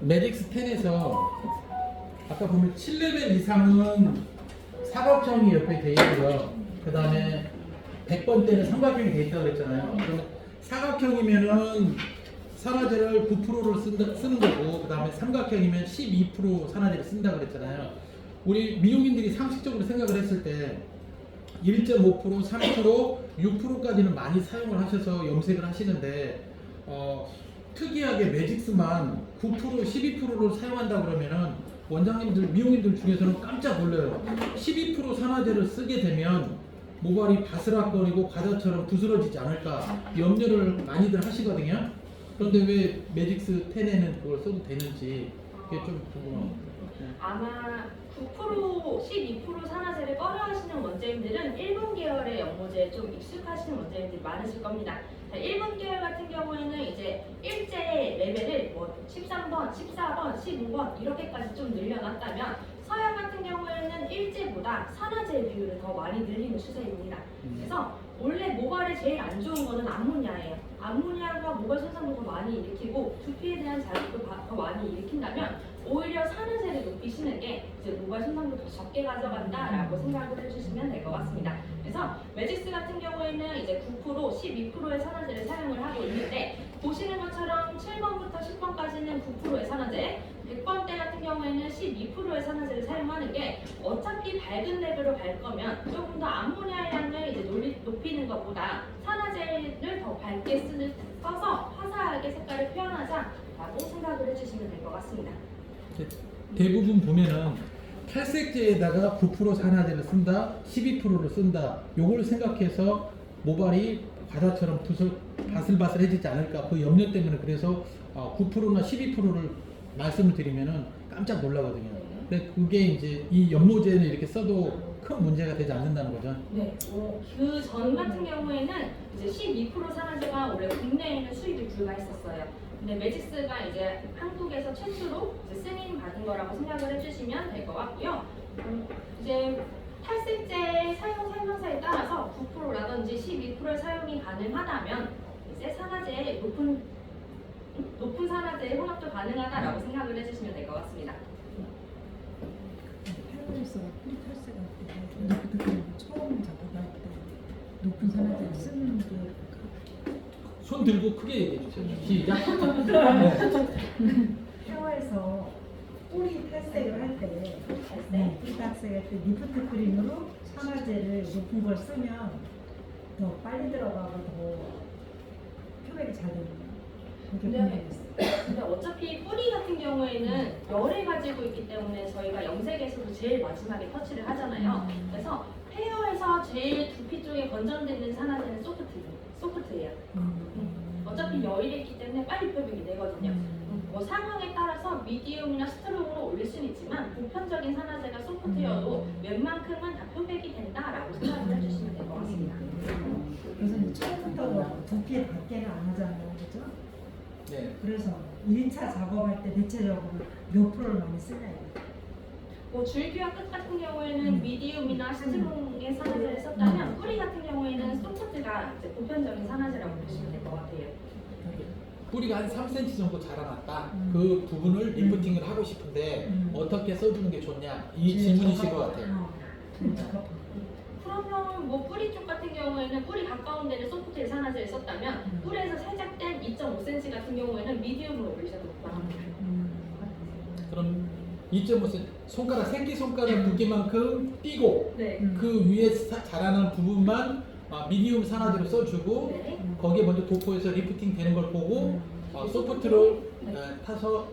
매직스 10에서 아까 보면 7레벨 이상은 사각형이 옆에 돼 있고요. 그 다음에 100번대는 삼각형이 돼 있다고 그랬잖아요. 그럼 사각형이면은 산화제를 9%를 쓰는 거고, 그 다음에 삼각형이면 12% 산화제를 쓴다고 그랬잖아요. 우리 미용인들이 상식적으로 생각을 했을 때 1.5%, 3%, 6%까지는 많이 사용을 하셔서 염색을 하시는데, 특이하게 매직스만 9%, 12%를 사용한다 그러면은 원장님들, 미용인들 중에서는 깜짝 놀라요. 12% 산화제를 쓰게 되면 모발이 바스락거리고 과자처럼 부스러지지 않을까 염려를 많이들 하시거든요. 그런데 왜 매직스 10에는 그걸 써도 되는지 그게 좀 궁금합니다. 아마 9%, 12% 산화제를 꺼려하시는 원장님들은 1번 계열의 연모제에 좀 익숙하신 원장님들이 많으실 겁니다. 1번 계열 같은 경우에는 이제 일제 레벨을 뭐 13번, 14번, 15번 이렇게까지 좀 늘려놨다면, 서양 같은 경우에는 일제보다 산화제 비율을 더 많이 늘리는 추세입니다. 그래서 원래 모발에 제일 안 좋은 거는 암모니아예요. 암모니아가 모발 손상도 더 많이 일으키고 두피에 대한 자극도 더 많이 일으킨다면, 오히려 산화제를 높이시는 게 이제 모발 손상도 더 적게 가져간다라고 생각을 해주시면 될 것 같습니다. 그래서 매직스 같은 경우에는 이제 9%, 12%의 산화제를 사용을 하고 있는데, 보시는 것처럼 7번부터 10번까지는 9%의 산화제, 100번대 같은 경우에는 12%의 산화제를 사용하는 게, 어차피 밝은 레벨로 갈 거면 조금 더 암모니아 양을 이제 높이는 것보다 산화제를 더 밝게 써서 화사하게 색깔을 표현하자라고 생각을 해주시면 될 것 같습니다. 대부분 보면은 탈색제에다가 9% 산화제를 쓴다, 12%를 쓴다. 요걸 생각해서 모발이 과자처럼 바슬바슬해지지 않을까 그 염려 때문에, 그래서 9%나 12%를 말씀을 드리면은 깜짝 놀라거든요. 근데 그게 이제 이 연모제는 이렇게 써도 큰 문제가 되지 않는다는 거죠. 네. 그 전 같은 경우에는 이제 12% 산화제가 원래 국내에는 수입이 불가했었어요. 근데 매직스가 이제 한국에서 최초로 이제 승인 받은 거라고 생각을 해주시면 될 것 같고요. 이제 탈색제 사용 설명서에 따라서 9%라든지 12%의 사용이 가능하다면 이제 산화제의 높은 산화제의 혼합도 가능하다라고 생각을 해주시면 될 것 같습니다. 탈모에서 프리탈색할 때 처음 작업할 때 높은 산화제를 쓰는 게 손 들고 크게 얘기해 주세요. 시작. 네. 샤워에서 뿌리 탈색을 할 때, 뿌리 탈색할 때 리프트 크림으로 산화제를 높은 걸 쓰면 더 빨리 들어가고 더 표백이 잘 됩니다. 그게 궁금했어요. 근데 어차피 뿌리 같은 경우에는 열을 가지고 있기 때문에 저희가 염색에서도 제일 마지막에 터치를 하잖아요. 그래서 헤어에서 제일 두피 쪽에 건전되는 산화제는 소프트예요. 어차피 열이 있기 때문에 빨리 표백이 되거든요. 뭐 상황에 따라서 미디움이나 스트롱으로 올릴 수는 있지만, 보편적인 산화제가 소프트여도 웬만큼은 다 표백이 된다라고 생각을 해주시면 될 것 같습니다. 그래서 이제 처음부터 두피에 닿게는 안 하잖아요. 그죠? 네. 그래서 1차 작업할 때 대체적으로 몇 프로를 많이 쓰나요? 뭐 줄기와 끝 같은 경우에는 미디움이나 스트롱의 산화제를 썼다면, 뿌리 같은 경우에는 소프트가 이제 보편적인 산화제라고 보시면 될 것 같아요. 뿌리가 한 3cm 정도 자라났다. 그 부분을 리프팅을 하고 싶은데 어떻게 써주는 게 좋냐? 이 질문이실 것 같아요. 그러면 뭐 뿌리 쪽 같은 경우에는 뿌리 가까운 데는 소프트의 산화제를 썼다면, 뿌리에서 살짝 뗀 2.5cm 같은 경우에는 미디움으로 올리셔도 무방합니다. 그럼 2.5cm 손가락 새끼손가락 두께만큼 띄고 네. 그 위에 자라는 부분만 미디움 산화제로 써주고, 네. 거기에 먼저 도포해서 리프팅 되는 걸 보고 소프트로 타서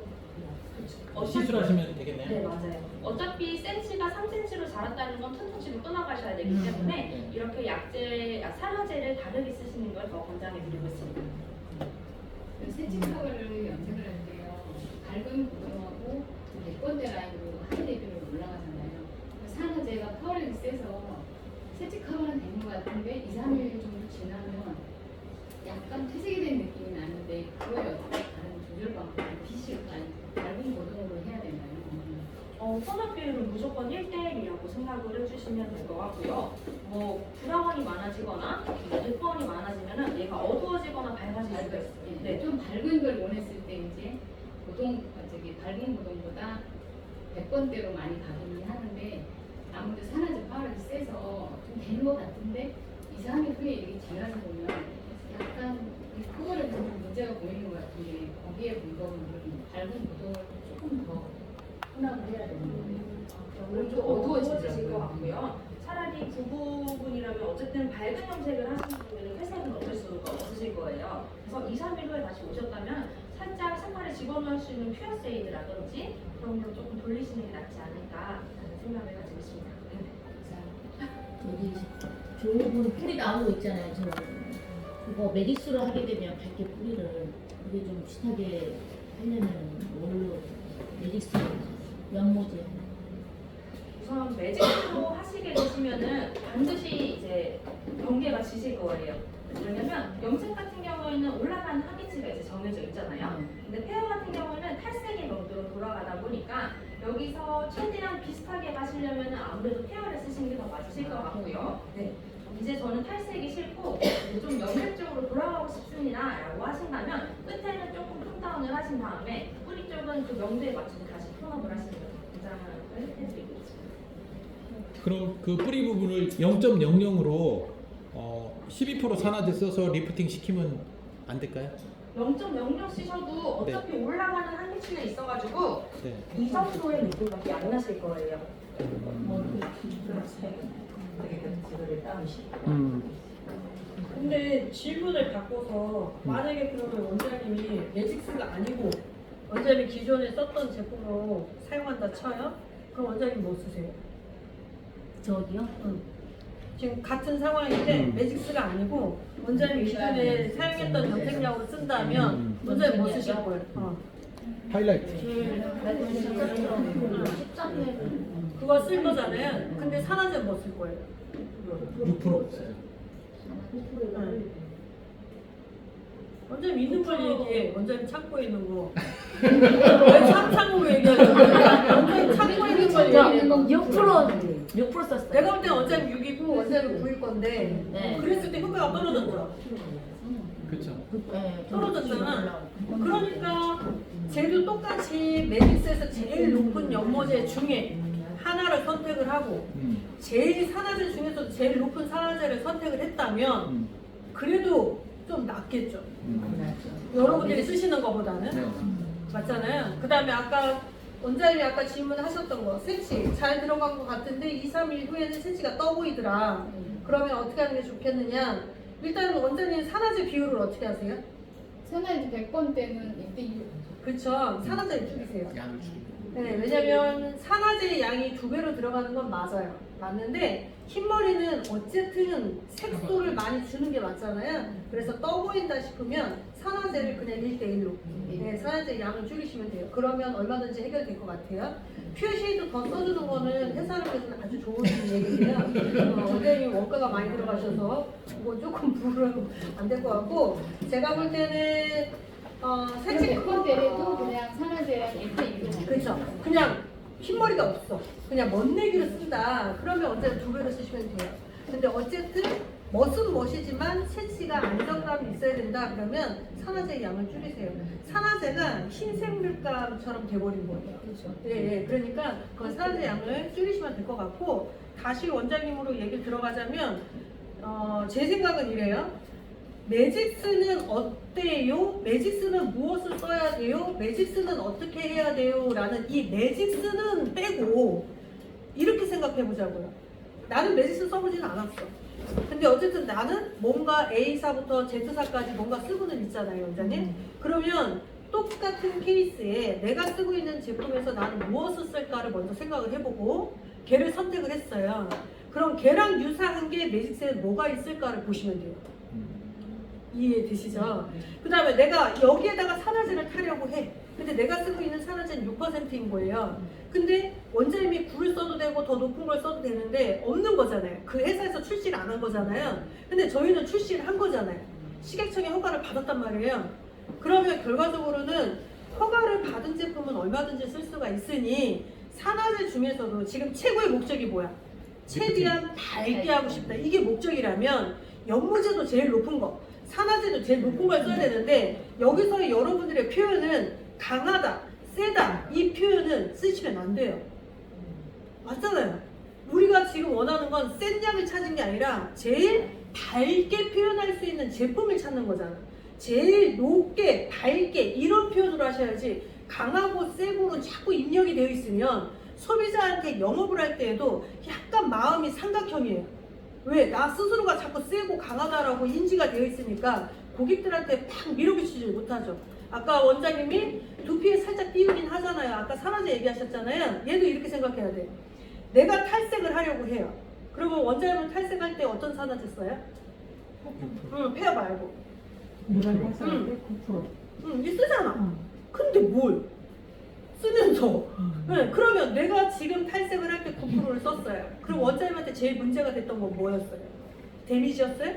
시술하시면 되겠네요. 네, 맞아요. 어차피 센치가 3cm로 자랐다는 건 튼튼치로 끊어가셔야 되기 때문에 이렇게 산화제를 다르게 쓰시는 걸 더 권장해드리고 있습니다. 세치커버를 염색을 할 때요, 밝은 고정하고 100번대 라인으로 하이 레벨로 올라가잖아요. 산화제가 펄이 세서 세치커버는 되는 것 같은데 2, 3일 정도 지나면 약간 퇴색이 된 느낌이 나는데, 그거에 어떻게 다른 조절 방법을 빛이 밝은 고정으로 해야 되나요? 혼합 비율은 무조건 1대1이라고 생각을 해주시면 될 것 같고요. 뭐 브라운이 많아지거나 100번이 많아지면 얘가 어두워지거나 밝아질 수가 있어요. 네, 좀 밝은 걸 원했을 때 이제 그 저기 밝은 고동보다 100번대로 많이 가긴 하는데 아무래도 산화제 파열이 세서 좀 되는 것 같은데 2, 3일 후에 이렇게 지나서 보면 약간 그거를 좀 문제가 보이는 것 같은데 거기에 근거는 밝은 고동을 조금 더 혼합을 해야 되는 거예요. 오늘 좀 어두워지실 것 같고요. 차라리 부분이라면 어쨌든 밝은 염색을 하시는 분들은 회색은 어쩔 수가 없으실 거예요. 그래서 2, 3일 후에 다시 오셨다면 살짝 색깔을 집어넣을 수 있는 퓨어 세이드라든지 그런 걸 조금 돌리시는 게 낫지 않을까라는 생각을 가지고 있습니다. 여기 좋은 뿌리 나오는 거 있잖아요. 저 그거 메딕스로 하게 되면 밝게 뿌리를 이게 좀 비슷하게 하려면 뭘로 메딕스 연모제. 우선 매직으로 하시게 되시면은 반드시 이제 경계가 지실 거예요. 왜냐면 염색 같은 경우에는 올라가는 한계치가 이제 정해져 있잖아요. 근데 페어 같은 경우는 탈색의 명도로 돌아가다 보니까 여기서 최대한 비슷하게 가시려면 아무래도 페어를 쓰시는 게 더 맞으실 것 같고요. 네. 이제 저는 탈색이 싫고 이제 좀 염색적으로 돌아가고 싶습니다 라고 하신다면 끝에는 조금 톤다운을 하신 다음에 뿌리 쪽은 그 명도에 맞춰서 다시 톤업을 하시는 걸 권장을 해드리고 있습니다. 그럼 그 뿌리 부분을 0.00으로 12% 산화제 써서 리프팅 시키면 안 될까요? 0.00 쓰셔도 어차피 올라가는 한계치는 있어가지고 네. 이 정도의 느낌밖에 안 나실 거예요. 근데 질문을 바꿔서 만약에 그러면 원장님이 매직스가 아니고 원장님이 기존에 썼던 제품으로 사용한다 쳐요? 그럼 원장님 뭐 쓰세요? 저기요? 지금 같은 상황인데 매직스가 아니고 원장님이 기존에 사용했던 염색약으로 쓴다면 원장님 뭐 쓰실 거예요? 하이라이트. 제일 밝은 13회 그거 쓸 거잖아요. 근데 산화제 뭐 쓸 거예요? 6%. 원장님 있는 걸 얘기해. 원장님 찾고 있는 거. 왜 참고 얘기하는 거야? 원장님 찾고 있는 걸 얘기해. 6% 썼어요. 내가 볼 때 원장님 6이고 원장님 9일 건데 네. 그랬을 때 효과가 떨어졌죠. 그렇죠. 네, 떨어졌잖아. 그러니까 쟤도 똑같이 매직스에서 제일 높은 연모제 중에 하나를 선택을 하고 제일 산화제 중에서 제일 높은 산화제를 선택을 했다면 그래도 좀 낫겠죠. 여러분들이 쓰시는 것보다는. 네. 맞잖아요. 그 다음에 아까 원장님이 아까 질문하셨던 거 새치 잘 들어간 것 같은데 2, 3일 후에는 새치가 떠 보이더라. 그러면 어떻게 하는 게 좋겠느냐. 일단 원장님 산화제 비율을 어떻게 하세요? 산화제 100번대는 1대1. 그렇죠. 산화제를 줄이세요. 양을 줄이고. 네, 왜냐면 산화제의 양이 2배로 들어가는 건 맞아요. 맞는데 흰머리는 어쨌든 색소를 많이 주는 게 맞잖아요. 그래서 떠 보인다 싶으면 산화제를 그냥 1대1로 네, 산화제 양을 줄이시면 돼요. 그러면 얼마든지 해결될 것 같아요. 퓨어 쉐이드 더 써주는 거는 회사력에서는 아주 좋은 얘기예요. 원장님 원가가 많이 들어가셔서 뭐 조금 부르면 안 될 것 같고 제가 볼 때는 새치 100번대도 그냥 산화제랑 1대1로. 그렇죠. 그냥 흰머리가 없어. 그냥 멋내기로 쓴다. 그러면 어쨌든 2배로 쓰시면 돼요. 근데 어쨌든 멋은 멋이지만 새치가 안정감이 있어야 된다. 그러면 산화제 양을 줄이세요. 산화제가 흰색 물감처럼 돼버린 거예요. 그렇죠. 예, 예. 그러니까 그 산화제 양을 줄이시면 될 것 같고 다시 원장님으로 얘기 들어가자면 제 생각은 이래요. 매직스는 어때요? 매직스는 무엇을 써야 돼요? 매직스는 어떻게 해야 돼요? 라는 이 매직스는 빼고 이렇게 생각해 보자고요. 나는 매직스 써보지는 않았어. 근데 어쨌든 나는 뭔가 A사부터 Z사까지 뭔가 쓰고는 있잖아요, 원장님. 그러면 똑같은 케이스에 내가 쓰고 있는 제품에서 나는 무엇을 쓸까를 먼저 생각을 해보고 걔를 선택을 했어요. 그럼 걔랑 유사한 게 매직스에 뭐가 있을까를 보시면 돼요. 이해되시죠? 그 다음에 내가 여기에다가 산화제를 타려고 해. 근데 내가 쓰고 있는 산화제는 6%인 거예요. 근데 원장님이 9를 써도 되고 더 높은 걸 써도 되는데 없는 거잖아요. 그 회사에서 출시를 안 한 거잖아요. 근데 저희는 출시를 한 거잖아요. 식약청의 허가를 받았단 말이에요. 그러면 결과적으로는 허가를 받은 제품은 얼마든지 쓸 수가 있으니 산화제 중에서도 지금 최고의 목적이 뭐야? 최대한 밝게 하고 싶다. 이게 목적이라면 연모제도 제일 높은 거, 산화제도 제일 높은 걸 써야 되는데 여기서의 여러분들의 표현은 강하다. 세다 이 표현은 쓰시면 안 돼요. 맞잖아요. 우리가 지금 원하는 건 센 약을 찾은 게 아니라 제일 밝게 표현할 수 있는 제품을 찾는 거잖아. 제일 높게 밝게 이런 표현으로 하셔야지 강하고 세고로 자꾸 입력이 되어 있으면 소비자한테 영업을 할 때에도 약간 마음이 삼각형이에요. 왜? 나 스스로가 자꾸 세고 강하다라고 인지가 되어 있으니까 고객들한테 팍 밀어붙이지 못하죠. 아까 원장님이 두피에 살짝 띄우긴 하잖아요. 아까 산화제 얘기하셨잖아요. 얘도 이렇게 생각해야 돼. 내가 탈색을 하려고 해요. 그러면 원장님은 탈색할 때 어떤 산화제 써요? 페어 말고. 뭐라고 해서 응. 9%. 이 쓰잖아. 근데 뭘? 쓰면서. 네, 그러면 내가 지금 탈색을 할 때 9%를 썼어요. 그럼 원장님한테 제일 문제가 됐던 건 뭐였어요? 데미지였어요?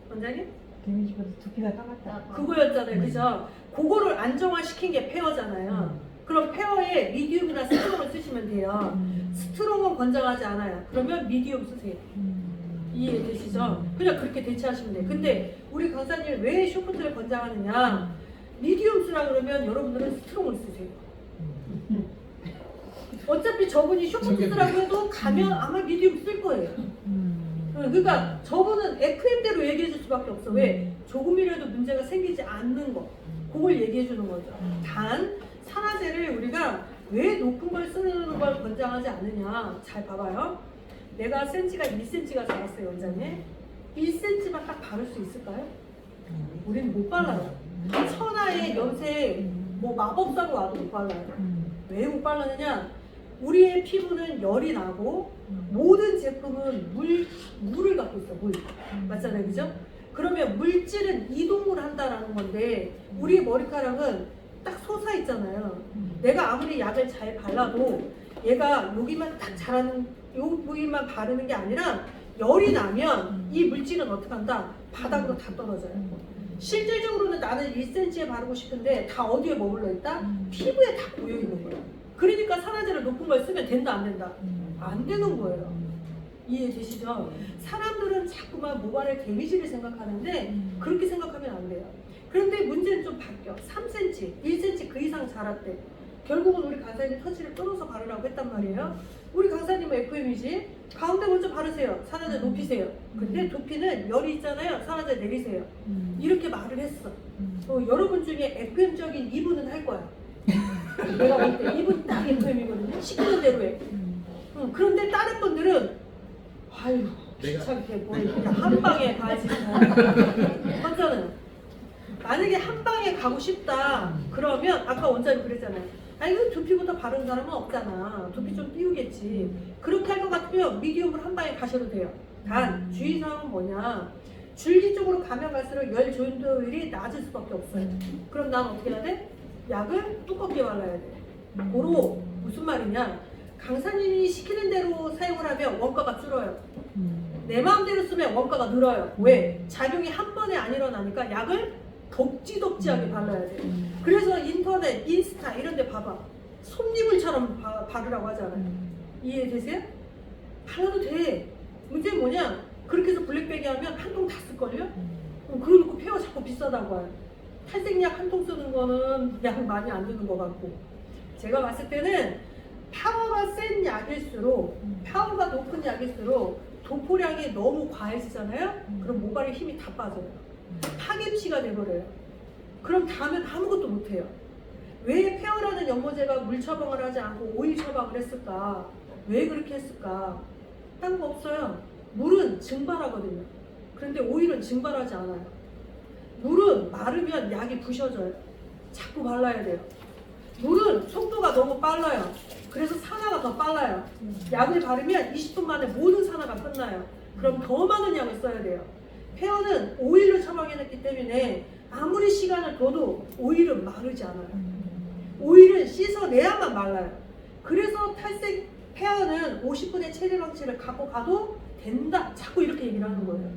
원장님? 데미지보다 두피가 까맣다. 그거였잖아요. 그죠? 그거를 안정화시킨 게 페어잖아요. 그럼 페어에 미디움이나 스트롱을 쓰시면 돼요. 스트롱은 권장하지 않아요. 그러면 미디움 쓰세요. 이해되시죠? 그냥 그렇게 대체하시면 돼요. 근데 우리 강사님이 왜 쇼프트를 권장하느냐? 미디움 쓰라 그러면 여러분들은 스트롱을 쓰세요. 어차피 저분이 쇼프트 쓰라고 해도 가면 아마 미디움 쓸 거예요. 그러니까 저분은 FM대로 얘기해 줄 수밖에 없어. 왜? 조금이라도 문제가 생기지 않는 거. 그걸 얘기해 주는 거죠. 단 산화제를 우리가 왜 높은 걸 쓰는 걸 권장하지 않느냐. 잘 봐봐요. 내가 센치가 1cm가 자랐어요, 원장님. 1cm만 딱 바를 수 있을까요? 우리는 못 발라요. 천하의 염색 뭐 마법사로 와도 못 발라요. 왜 못 바르느냐? 우리의 피부는 열이 나고 모든 제품은 물을 갖고 있어. 물. 맞잖아요, 그죠? 그러면 물질은 이동을 한다라는 건데 우리의 머리카락은 딱 솟아 있잖아요. 내가 아무리 약을 잘 발라도 얘가 여기만 딱 자라는 요 부위만 바르는 게 아니라 열이 나면 이 물질은 어떻게 한다? 바닥으로 다 떨어져요. 실질적으로는 나는 1cm에 바르고 싶은데 다 어디에 머물러 있다? 피부에 다 고여 있는 거예요. 그러니까 산화제를 높은 걸 쓰면 된다 안 된다? 안 되는 거예요. 이해되시죠? 사람들은 자꾸만 모발의 데미지를 생각하는데 그렇게 생각하면 안 돼요. 그런데 문제는 좀 바뀌어. 3cm, 1cm 그 이상 자랐대. 결국은 우리 강사님 터치를 끊어서 바르라고 했단 말이에요. 우리 강사님은 FM이지. 가운데 먼저 바르세요. 산화제 높이세요. 근데 두피는 열이 있잖아요. 산화제 내리세요. 이렇게 말을 했어. 여러분 중에 FM적인 이분은 할 거야. 내가 볼 때 이분 딱 FM이거든요. 시키는 대로 해. 그런데 다른 분들은 아유 귀찮게 뭘 그냥 한 방에 가지. 맞잖아요. 만약에 한 방에 가고 싶다 그러면 아까 원장님 그랬잖아요. 아니 그 두피부터 바른 사람은 없잖아. 두피 좀 띄우겠지. 그렇게 할 것 같으면 미디움으로 한 방에 가셔도 돼요. 단 주의사항은 뭐냐? 줄기 쪽으로 가면 갈수록 열 조인도율이 낮을 수밖에 없어요. 그럼 난 어떻게 해야 돼? 약을 두껍게 발라야 돼. 고로 무슨 말이냐? 강사님이 시키는 대로 사용을 하면 원가가 줄어요. 내 마음대로 쓰면 원가가 늘어요. 왜? 작용이 한 번에 안 일어나니까 약을 덕지덕지하게 발라야 돼. 그래서 인터넷, 인스타 이런 데 봐봐. 솜니물처럼 바르라고 하잖아요. 이해되세요? 발라도 돼. 문제는 뭐냐? 그렇게 해서 블랙백이 하면 한 통 다 쓸걸요? 그러고 페어 자꾸 비싸다고 해요. 탈색약 한 통 쓰는 거는 약 많이 안 드는 것 같고. 제가 봤을 때는 파워가 센 약일수록, 파워가 높은 약일수록 도포량이 너무 과해지잖아요? 그럼 모발의 힘이 다 빠져요. 파김치가 돼버려요. 그럼 다음엔 아무것도 못해요. 왜 페어라는 연모제가 물 처방을 하지 않고 오일 처방을 했을까? 왜 그렇게 했을까? 딴 거 없어요. 물은 증발하거든요. 그런데 오일은 증발하지 않아요. 물은 마르면 약이 부셔져요. 자꾸 발라야 돼요. 물은 속도가 너무 빨라요. 그래서 산화가 더 빨라요. 약을 바르면 20분 만에 모든 산화가 끝나요. 그럼 더 많은 약을 써야 돼요. 페어는 오일로 처방해놨기 때문에 아무리 시간을 둬도 오일은 마르지 않아요. 오일은 씻어내야만 말라요. 그래서 탈색 페어는 50분의 체리 방치를 갖고 가도 된다. 자꾸 이렇게 얘기를 하는 거예요.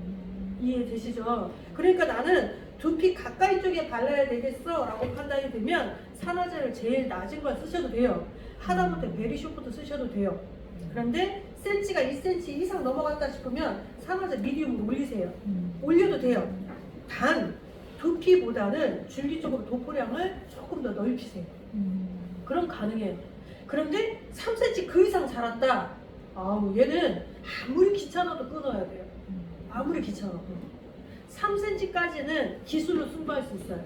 이해되시죠? 그러니까 나는 두피 가까이 쪽에 발라야 되겠어 라고 판단이 되면 산화제를 제일 낮은 걸 쓰셔도 돼요. 하다못해 베리쇼프도 쓰셔도 돼요. 그런데 센치가 2cm 이상 넘어갔다 싶으면 산화제 미디움으로 올리세요. 올려도 돼요. 단 두피보다는 줄기 쪽으로 도포량을 조금 더 넓히세요. 그럼 가능해요. 그런데 3cm 그 이상 자랐다. 아우 얘는 아무리 귀찮아도 끊어야 돼요. 아무리 귀찮아도. 3cm까지는 기술로 승부할 수 있어요.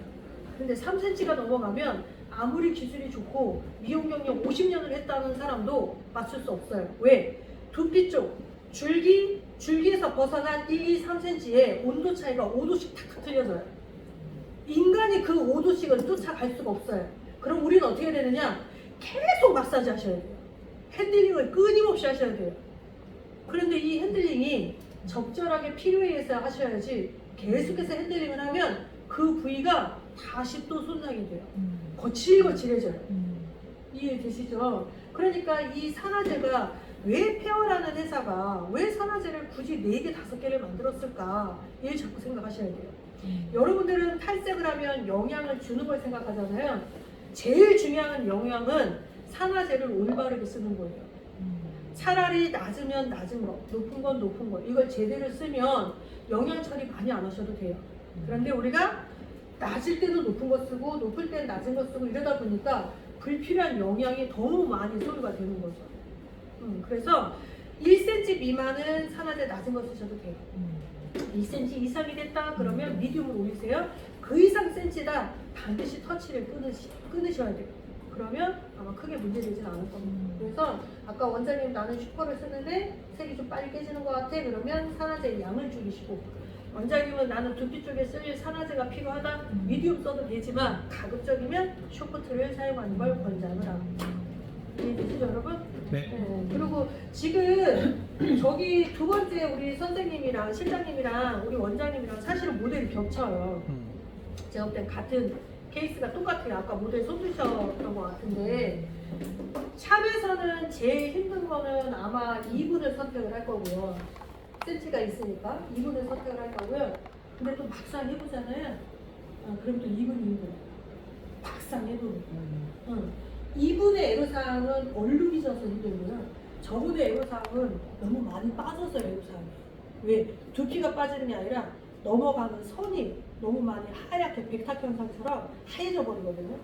근데 3cm가 넘어가면 아무리 기술이 좋고 미용 경력 50년을 했다는 사람도 맞출 수 없어요. 왜? 두피 쪽 줄기에서 벗어난 1, 2, 3cm의 온도 차이가 5도씩 탁탁 틀려져요. 인간이 그 5도씩을 쫓아갈 수가 없어요. 그럼 우리는 어떻게 되느냐? 계속 마사지 하셔야 돼요. 핸들링을 끊임없이 하셔야 돼요. 그런데 이 핸들링이 적절하게 필요에 의해서 하셔야지 계속해서 핸들링을 하면 그 부위가 다시 또 손상이 돼요. 거칠거칠해져요. 이해되시죠? 그러니까 이 산화제가 왜 페어라는 회사가 왜 산화제를 굳이 4개, 5개를 만들었을까? 이걸 자꾸 생각하셔야 돼요. 여러분들은 탈색을 하면 영양을 주는 걸 생각하잖아요. 제일 중요한 영양은 산화제를 올바르게 쓰는 거예요. 차라리 낮으면 낮은 거, 높은 건 높은 거, 이걸 제대로 쓰면 영양 처리 많이 안 하셔도 돼요. 그런데 우리가 낮을 때도 높은 거 쓰고 높을 때는 낮은 거 쓰고 이러다 보니까 불필요한 영양이 너무 많이 소요가 되는 거죠. 그래서 1cm 미만은 산화제 낮은 거 쓰셔도 돼요. 2cm 이상이 됐다 그러면 미디움으로 올리세요. 그 이상 센치다 반드시 터치를 끊으셔야 돼요. 그러면 아마 크게 문제되진 않을 겁니다. 그래서 아까 원장님 나는 슈퍼를 쓰는데 색이 좀 빨리 깨지는 것 같아 그러면 산화제 양을 줄이시고, 원장님은 나는 두피 쪽에 쓸 산화제가 필요하다 미디움 써도 되지만 가급적이면 쇼프트를 사용하는 걸 권장을 합니다. 이해되시죠 여러분? 네. 그리고 지금 저기 두 번째 우리 선생님이랑 실장님이랑 우리 원장님이랑 사실은 모델이 겹쳐요. 제가 볼 땐 같은 케이스가 똑같아요. 아까 모델 쏟으셨던 것 같은데 샵에서는 제일 힘든 거는 아마 2분을 선택을 할 거고요. 센치가 있으니까 2분을 선택을 할 거고요. 근데 또 막상 해보잖아요. 그럼 또 2분이 힘들어요. 막상 해보면 2분의 애로사항은 얼룩이 져서 힘들고요. 저분의 애로사항은 너무 많이 빠져서 애로사항이에요. 왜? 두피가 빠지는 게 아니라 넘어가는 선이 너무 많이 하얗게 백탁 현상처럼 하얘져 버리거든요.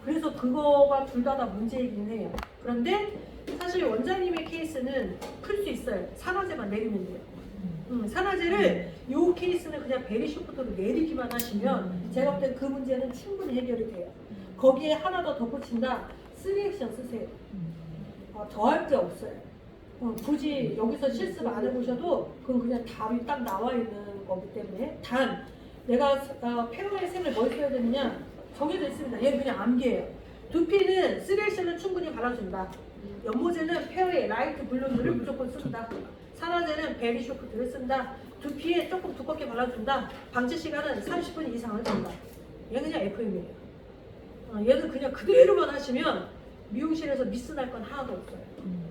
그래서 그거가 둘 다 문제이긴 해요. 그런데 사실 원장님의 케이스는 풀 수 있어요. 산화제만 내리면 돼요. 산화제를 이 케이스는 그냥 베리쇼프트로 내리기만 하시면 제가 볼 때 그 문제는 충분히 해결이 돼요. 거기에 하나 더 덧붙인다. 3액션 쓰세요. 더할 게 없어요. 굳이 여기서 실습 안 해보셔도 그건 그냥 답이 딱 나와 있는 거기 때문에. 단 내가 페어의 색을 뭘 써야 되느냐 정해져 있습니다. 얘는 그냥 암기예요. 두피는 3액션을 충분히 발라준다. 연모제는 페어의 라이트 블론드를 무조건 쓴다. 산화제는 베리 쇼프트를 쓴다. 두피에 조금 두껍게 발라준다. 방치 시간은 30분 이상을 준다. 얘는 그냥 FM이에요. 얘는 그냥 그대로만 하시면 미용실에서 미스 날 건 하나도 없어요.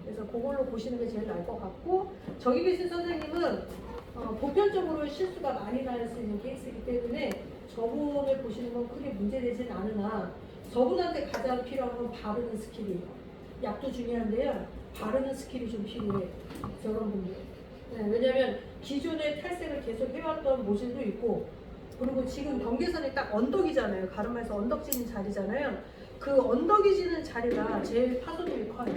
그래서 그걸로 보시는 게 제일 나을 것 같고, 저기 계신 선생님은 보편적으로 실수가 많이 날 수 있는 케이스이기 때문에 저분을 보시는 건 크게 문제되진 않으나 저분한테 가장 필요한 건 바르는 스킬이에요. 약도 중요한데요. 바르는 스킬이 좀 필요해요. 저런 분들. 네, 왜냐하면 기존에 탈색을 계속 해왔던 모질도 있고, 그리고 지금 경계선이 딱 언덕이잖아요. 가르마에서 언덕지는 자리잖아요. 그 언덕이 지는 자리가 제일 파손율이 커요.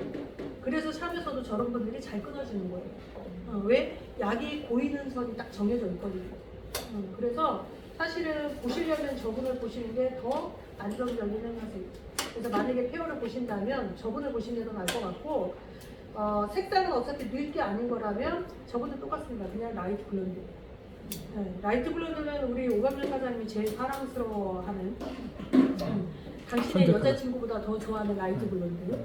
그래서 샵에서도 저런 분들이 잘 끊어지는 거예요. 왜? 약이 고이는 선이 딱 정해져 있거든요. 그래서 사실은 보시려면 저분을 보시는 게 더 안정적인 생각이에요. 그래서 만약에 페어를 보신다면 저분을 보시는 게 더 나을 것 같고, 색상은 어차피 늙게 아닌 거라면 저분도 똑같습니다. 그냥 라이트 블론드. 네, 라이트 블론드는 우리 오감준 사장님이 제일 사랑스러워하는 당신의 여자친구보다 더 좋아하는 라이트 블론드.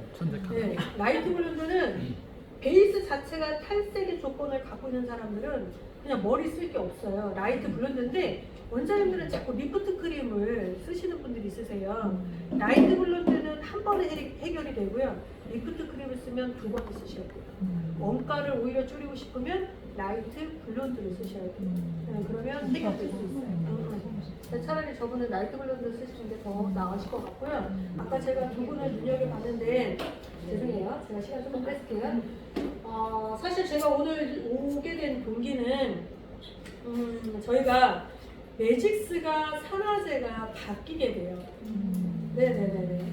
네, 라이트 블론드는 베이스 자체가 탈색의 조건을 갖고 있는 사람들은 그냥 머리 쓸 게 없어요. 라이트 블론드인데 원장님들은 자꾸 리프트 크림을 쓰시는 분들이 있으세요. 라이트 블론드는 한 번에 해결이 되고요. 리프트 크림을 쓰면 2번을 쓰셔야 돼요. 원가를 오히려 줄이고 싶으면 라이트 블론드를 쓰셔야 돼요. 네, 그러면 해결될 수 있어요. 차라리 저분은 라이트 블론드 쓰시는 게 더 나으실 것 같고요. 아까 제가 두 분을 눈여겨봤는데 죄송해요. 제가 시간 조금 뺄게요. 사실 제가 오늘 오게 된 동기는 저희가 매직스가 산화제가 바뀌게 돼요. 네네네네.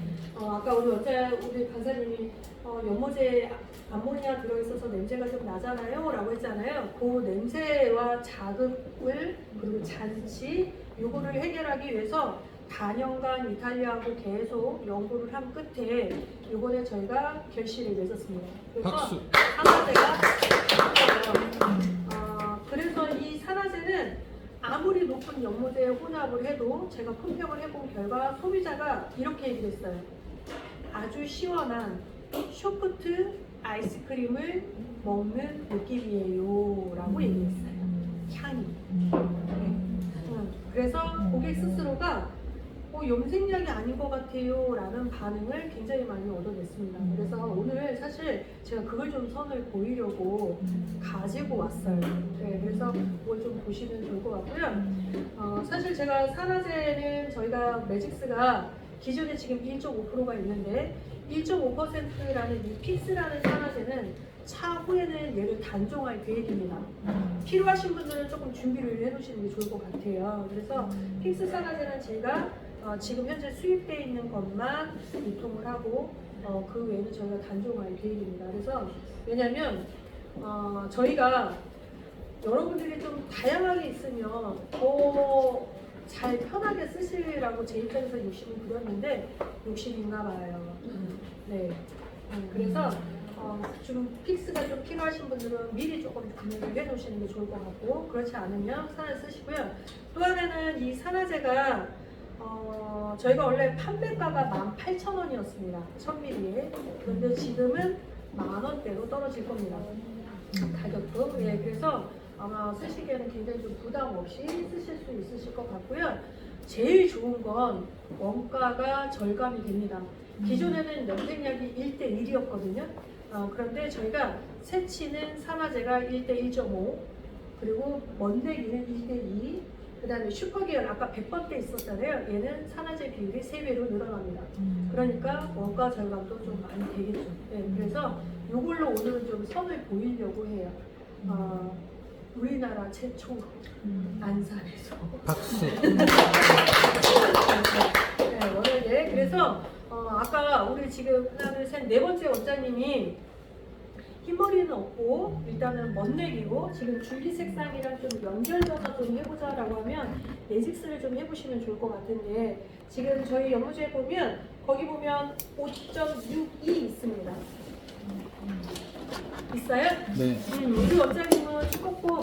아까 우리 강사님이 연모제 암모니아 들어있어서 냄새가 좀 나잖아요 라고 했잖아요. 그 냄새와 자극을 그리고 잔치 요거를 해결하기 위해서 다년간 이탈리아하고 계속 연구를 한 끝에 요번에 저희가 결실을 맺었습니다. 그래서 박수. 산화제가 그래서 이 산화제는 아무리 높은 연모제에 혼합을 해도 제가 품평을 해본 결과 소비자가 이렇게 얘기를 했어요. 아주 시원한 쇼프트 아이스크림을 먹는 느낌이에요 라고 얘기했어요. 향이. 그래서 고객 스스로가 염색약이 아닌 것 같아요 라는 반응을 굉장히 많이 얻어냈습니다. 그래서 오늘 사실 제가 그걸 좀 선을 보이려고 가지고 왔어요. 네, 그래서 그걸 좀 보시면 좋을 것 같고요. 사실 제가 산화제는 저희가 매직스가 기존에 지금 1.5%가 있는데 1.5%라는 이 픽스라는 산화제는 차후에는 얘를 단종할 계획입니다. 필요하신 분들은 조금 준비를 해놓으시는 게 좋을 것 같아요. 그래서 픽스 산화제는 제가 지금 현재 수입되어 있는 것만 유통을 하고 그 외에는 저희가 단종할 계획입니다. 그래서 왜냐하면 저희가 여러분들이 좀 다양하게 있으면 더 잘 편하게 쓰시라고 제 입장에서 욕심을 부렸는데 욕심이 있나 봐요. 네. 그래서 지금 픽스가 좀 필요하신 분들은 미리 조금 구매를 해 놓으시는 게 좋을 것 같고 그렇지 않으면 산을 쓰시고요. 또 하나는 이 산화제가 저희가 원래 판매가가 18,000원이었습니다. 1000ml에. 그런데 지금은 10,000원대로 떨어질 겁니다. 가격도. 예, 그래서 아마 쓰시기에는 굉장히 좀 부담 없이 쓰실 수 있으실 것 같고요. 제일 좋은 건 원가가 절감이 됩니다. 기존에는 염색약이 1:1이었거든요. 그런데 저희가 새치는 산화제가 1:1.5 그리고 먼데기는 1:2 그 다음에 슈퍼계열 아까 100번대 있었잖아요. 얘는 산화제 비율이 3배로 늘어납니다. 그러니까 원가 절감도 좀 많이 되겠죠. 네, 그래서 이걸로 오늘은 좀 선을 보이려고 해요. 우리나라 최초로 안산에서 박수. 네, 오늘 그래서 아까 우리 지금 하나 둘 셋 네 번째 원장님이 흰머리는 없고 일단은 멋내기고 지금 줄기 색상이랑 좀 연결져서 좀 해보자라고 하면 매직스를 좀 해보시면 좋을 것 같은데 지금 저희 연무지에 보면 거기 보면 5.62 있습니다. 있어요? 네. 우리 원장님은 조금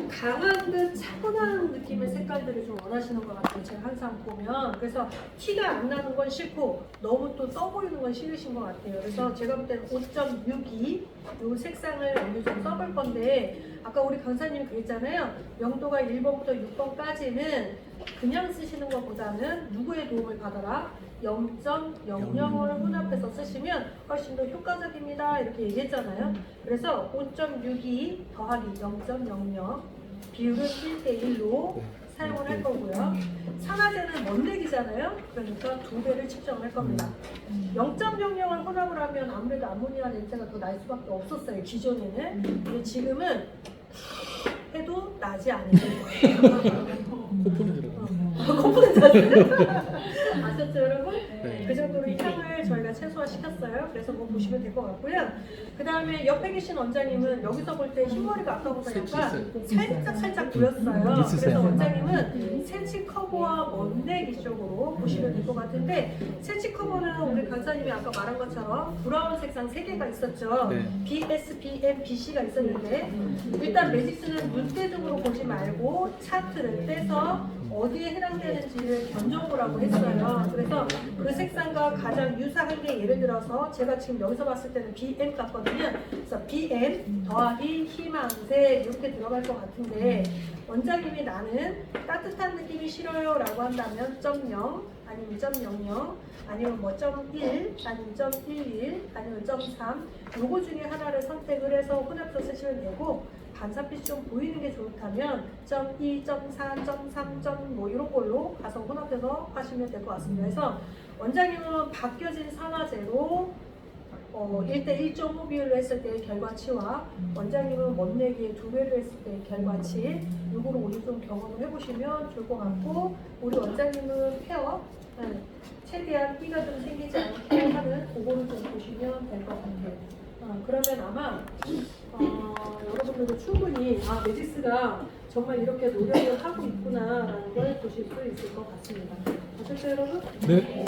강한 듯 차분한 느낌의 색깔들을 좀 원하시는 것 같아요. 제가 항상 보면 그래서 티가 안 나는 건 싫고 너무 또 떠보이는 건 싫으신 것 같아요. 그래서 제가 볼 때는 5.62 이 색상을 오늘 좀 써볼 건데 아까 우리 강사님이 그랬잖아요. 명도가 1번부터 6번까지는 그냥 쓰시는 것보다는 누구의 도움을 받아라? 0.00을 혼합해서 쓰시면 훨씬 더 효과적입니다. 이렇게 얘기했잖아요. 그래서 5.62 더하기 0.00 비율은 1:1로 사용을 할 거고요. 산화제는 먼내기잖아요. 그러니까 2배를 측정을 할 겁니다. 0.00을 혼합을 하면 아무래도 암모니아 냄새가 더 날 수밖에 없었어요. 기존에는. 근데 지금은 해도 나지 않을 거예요. 코프는 들어가. 코프는 잤어요? 아셨죠 여러분? 네. 그 정도로 향을 저희가 최소화시켰어요. 그래서 그거 보시면 될 것 같고요. 그 다음에 옆에 계신 원장님은 여기서 볼 때 흰머리가 아까보다 약간 살짝 보였어요. 있으세요. 그래서 원장님은 새치 커버와 먼데기 쪽으로 보시면 될 것 같은데 새치 커버는 우리 강사님이 아까 말한 것처럼 브라운 색상 3개가 있었죠. 네. BS, BM, BC가 있었는데 일단 매직스는 눈대중으로 보지 말고 차트를 떼서 어디에 해당되는지를 견적보라고 했어요. 그래서 그 색상과 가장 유사한 게 예를 들어서 제가 지금 여기서 봤을 때는 BM 같거든요. 그래서 BM 더하기 희망색 이렇게 들어갈 것 같은데 원장님이 나는 따뜻한 느낌이 싫어요 라고 한다면 0.0 아니면 0.00 아니면 뭐 0.1 아니면 0.11 아니면 0.3 요거 중에 하나를 선택을 해서 혼합해서 쓰시면 되고 반사빛이 좀 보이는 게 좋다면 0.2, 0.4, 0.3, 뭐 이런 걸로 가서 혼합해서 하시면 될 것 같습니다. 그래서 원장님은 바뀌어진 산화제로 1:1.5 비율로 했을 때의 결과치와 원장님은 멋내기에 2배로 했을 때의 결과치 요거를 오늘 좀 경험을 해보시면 좋을 것 같고, 우리 원장님은 페어, 최대한 삐가 좀 생기지 않게 하는 그거를 좀 보시면 될 것 같아요. 그러면 아마 여러분들도 충분히 매직스가 정말 이렇게 노력을 하고 있구나라는 걸 보실 수 있을 것 같습니다. 아셨죠, 여러분? 네.